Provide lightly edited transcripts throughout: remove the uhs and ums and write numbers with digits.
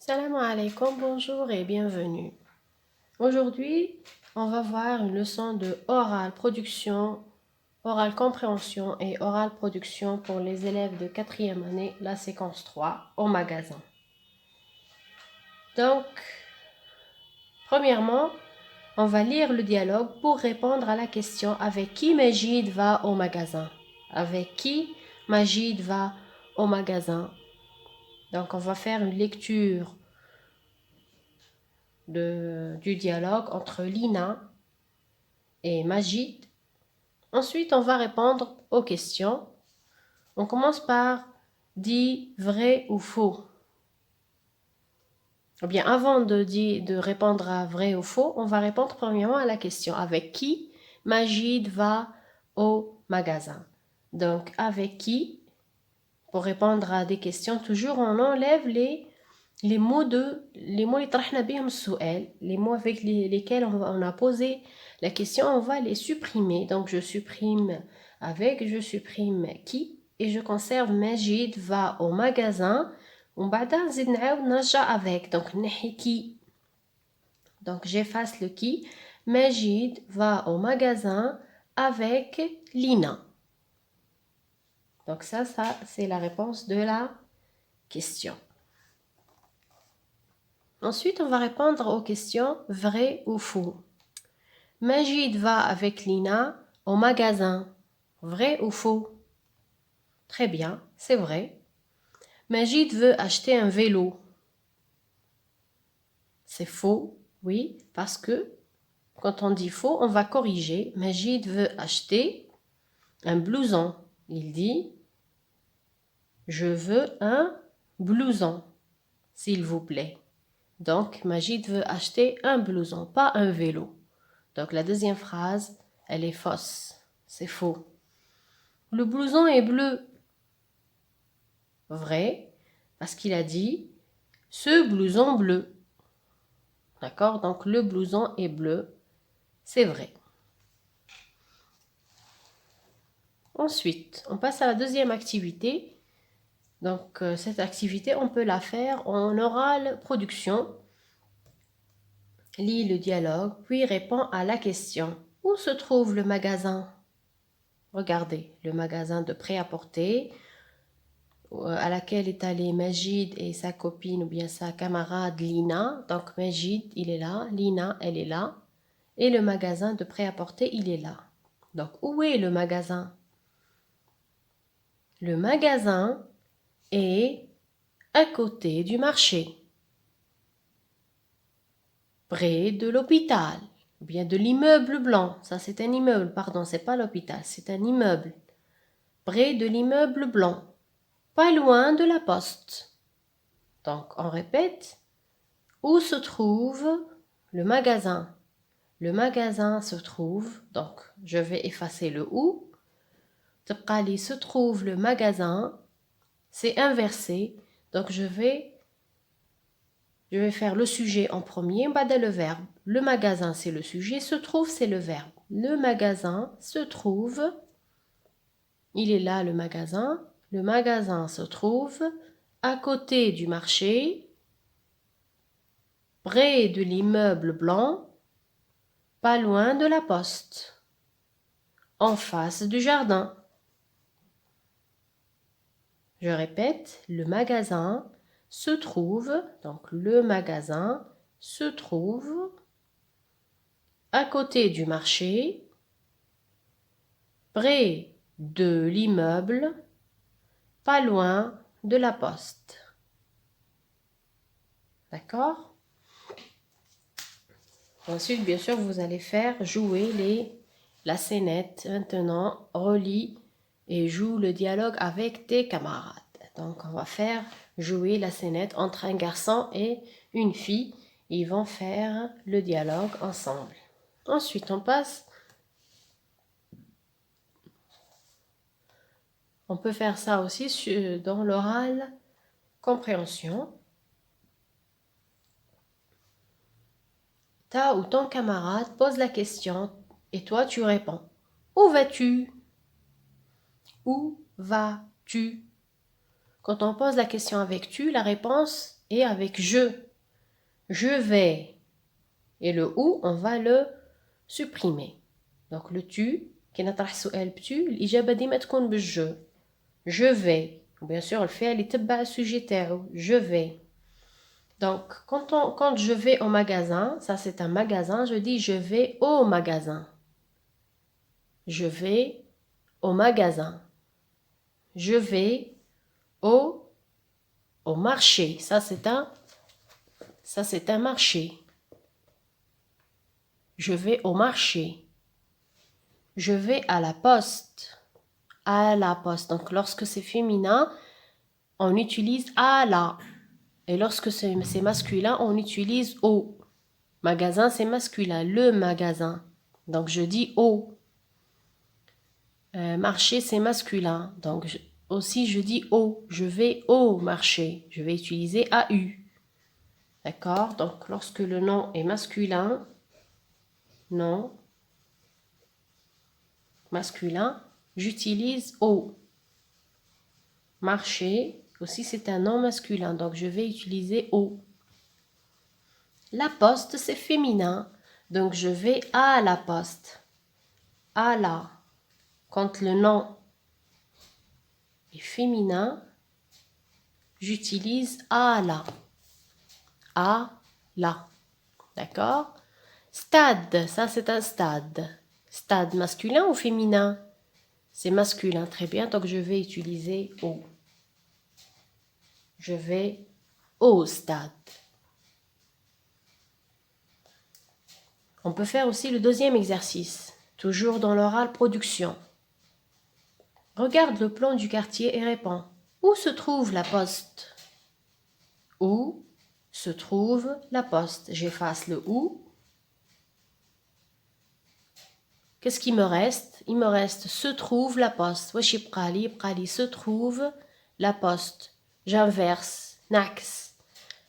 Salam alaikum, bonjour et bienvenue. Aujourd'hui, on va voir une leçon de oral production, oral compréhension et oral production pour les élèves de 4e année, la séquence 3, au magasin. Donc, premièrement, on va lire le dialogue pour répondre à la question avec qui Majid va au magasin. Avec qui Majid va au magasin. Donc, on va faire une lecture du dialogue entre Lina et Majid. Ensuite, on va répondre aux questions. On commence par dit vrai ou faux. Ou bien, avant de répondre à vrai ou faux, on va répondre premièrement à la question avec qui Majid va au magasin. Donc, avec qui, pour répondre à des questions, toujours on enlève les mots les mots les mots avec lesquels on a posé la question, on va les supprimer. Donc je supprime avec, je supprime qui et je conserve Majid va au magasin. وبعدها نزيد نعاود نرجع avec. Donc نحي qui. Donc j'efface le qui. Majid va au magasin avec Lina. Donc ça c'est la réponse de la question. Ensuite, on va répondre aux questions vrai ou faux. Majid va avec Lina au magasin. Vrai ou faux? Très bien, c'est vrai. Majid veut acheter un vélo. C'est faux, oui, parce que quand on dit faux, on va corriger. Majid veut acheter un blouson. Il dit je veux un blouson, s'il vous plaît. Donc, Majid veut acheter un blouson, pas un vélo. Donc, la deuxième phrase, elle est fausse. C'est faux. Le blouson est bleu. Vrai, parce qu'il a dit ce blouson bleu. D'accord? Donc, le blouson est bleu. C'est vrai. Ensuite, on passe à la deuxième activité. Donc, cette activité, on peut la faire en oral production. Lis le dialogue, puis réponds à la question. Où se trouve le magasin? Regardez, le magasin de prêt-à-porter à laquelle est allé Majid et sa copine ou bien sa camarade Lina. Donc Majid, il est là, Lina, elle est là. Et le magasin de prêt-à-porter, il est là. Donc où est le magasin? Le magasin est à côté du marché, près de l'hôpital, ou bien de l'immeuble blanc. Ça, c'est un immeuble, pardon, c'est pas l'hôpital, c'est un immeuble. Près de l'immeuble blanc, pas loin de la poste. Donc, on répète. Où se trouve le magasin? Le magasin se trouve, donc je vais effacer le où. Tqali se trouve le magasin, c'est inversé, donc je vais faire le sujet en premier, bada le verbe. Le magasin c'est le sujet, se trouve c'est le verbe. Le magasin se trouve, il est là le magasin se trouve à côté du marché, près de l'immeuble blanc, pas loin de la poste, en face du jardin. Je répète, le magasin se trouve, donc le magasin se trouve à côté du marché, près de l'immeuble, pas loin de la poste. D'accord? Ensuite, bien sûr, vous allez faire jouer la scénette. Maintenant, relis et joue le dialogue avec tes camarades. Donc, on va faire jouer la scénette entre un garçon et une fille. Ils vont faire le dialogue ensemble. Ensuite, on peut faire ça aussi dans l'oral compréhension. Ta ou ton camarade pose la question et toi tu réponds. Où vas-tu? Où vas-tu? Quand on pose la question avec tu, la réponse et avec je. Je vais. Et le ou, on va le supprimer. Donc le tu, qui نطرح سؤال بتو, الإجابة ديما تكون بالجو. Je vais. Bien sûr, le fait, il est le sujet تاعو. Je vais. Donc, quand je vais au magasin, ça c'est un magasin, je dis je vais au magasin. Je vais au magasin. Je vais au marché. Ça c'est un marché. Je vais au marché. Je vais à la poste. À la poste. Donc, lorsque c'est féminin, on utilise à la. Et lorsque c'est masculin, on utilise au. Magasin, c'est masculin. Le magasin. Donc, je dis au. Marché, c'est masculin. Donc, aussi, je dis au. Je vais au marché. Je vais utiliser AU. D'accord? Donc, lorsque le nom est masculin, nom masculin, j'utilise au. Marché, aussi, c'est un nom masculin. Donc, je vais utiliser au. La poste, c'est féminin. Donc, je vais à la poste. À la. Quand le nom est féminin, j'utilise à la. À la. D'accord? Stade, ça c'est un stade. Stade masculin ou féminin? C'est masculin, très bien. Donc, je vais utiliser au. Je vais au stade. On peut faire aussi le deuxième exercice, toujours dans l'oral production. Regarde le plan du quartier et réponds. Où se trouve la poste? Où se trouve la poste? J'efface le où. Qu'est-ce qui me reste? Il me reste se trouve la poste. Wesh يبقى لي se trouve la poste. J'inverse. Nax.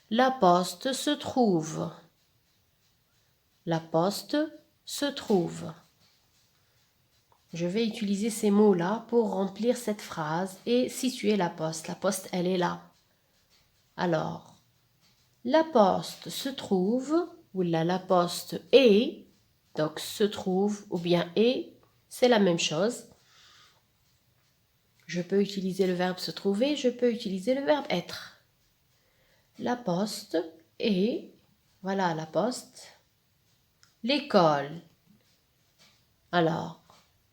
La poste se trouve. La poste se trouve. Je vais utiliser ces mots-là pour remplir cette phrase et situer la poste. La poste, elle est là. Alors, la poste se trouve, ou la poste est, donc se trouve ou bien est, c'est la même chose. Je peux utiliser le verbe se trouver, je peux utiliser le verbe être. La poste est, voilà la poste, l'école. Alors,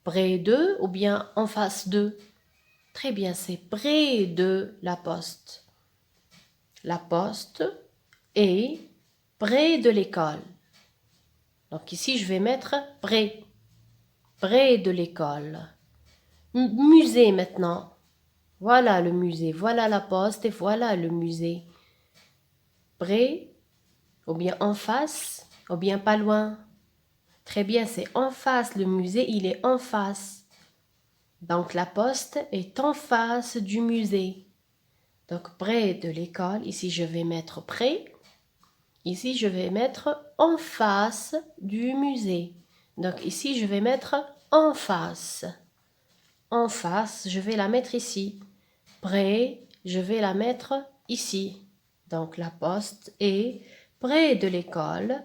près de ou bien en face de? Très bien, c'est près de la poste. La poste est près de l'école. Donc ici, je vais mettre près. Près de l'école. Musée maintenant. Voilà le musée. Voilà la poste et voilà le musée. Près, ou bien en face, ou bien pas loin. Très bien, c'est en face. Le musée, il est en face. Donc la poste est en face du musée. Donc près de l'école, ici je vais mettre près. Ici je vais mettre en face du musée. Donc ici je vais mettre en face. En face, je vais la mettre ici. Près, je vais la mettre ici. Donc la poste est près de l'école,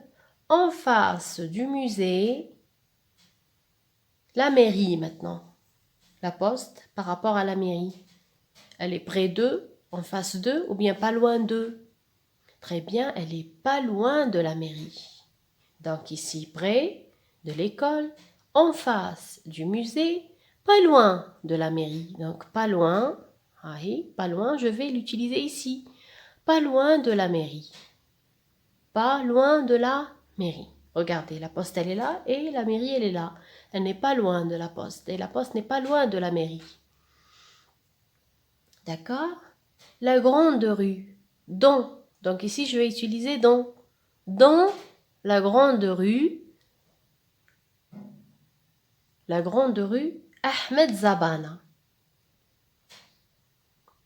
en face du musée. La mairie maintenant. La poste par rapport à la mairie. Elle est près d'eux, en face d'eux ou bien pas loin d'eux. Très bien, elle est pas loin de la mairie. Donc ici, près de l'école, en face du musée, pas loin de la mairie. Donc pas loin, pas loin, je vais l'utiliser ici. Pas loin de la mairie. Pas loin de la mairie. Regardez, la poste elle est là et la mairie elle est là. Elle n'est pas loin de la poste et la poste n'est pas loin de la mairie. D'accord? La grande rue. Dans. Donc ici, je vais utiliser dans. Dans la grande rue. La grande rue Ahmed Zabana.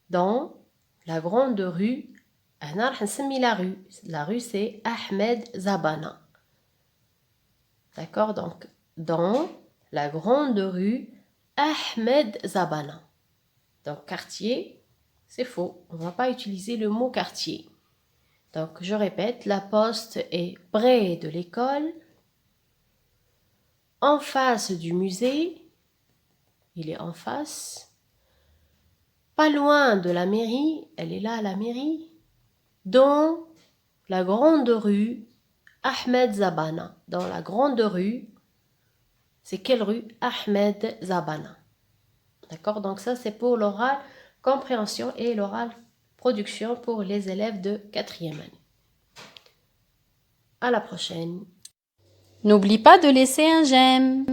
Dans la grande rue. La rue. La rue, c'est Ahmed Zabana. D'accord? Donc, dans la grande rue Ahmed Zabana. Donc, quartier, c'est faux. On ne va pas utiliser le mot quartier. Donc, je répète, la poste est près de l'école, en face du musée, il est en face, pas loin de la mairie, elle est là la mairie, dans la grande rue Ahmed Zabana. Dans la grande rue, c'est quelle rue? Ahmed Zabana. D'accord? Donc ça, c'est pour l'oral compréhension et l'oral production pour les élèves de 4e année. À la prochaine. N'oublie pas de laisser un j'aime.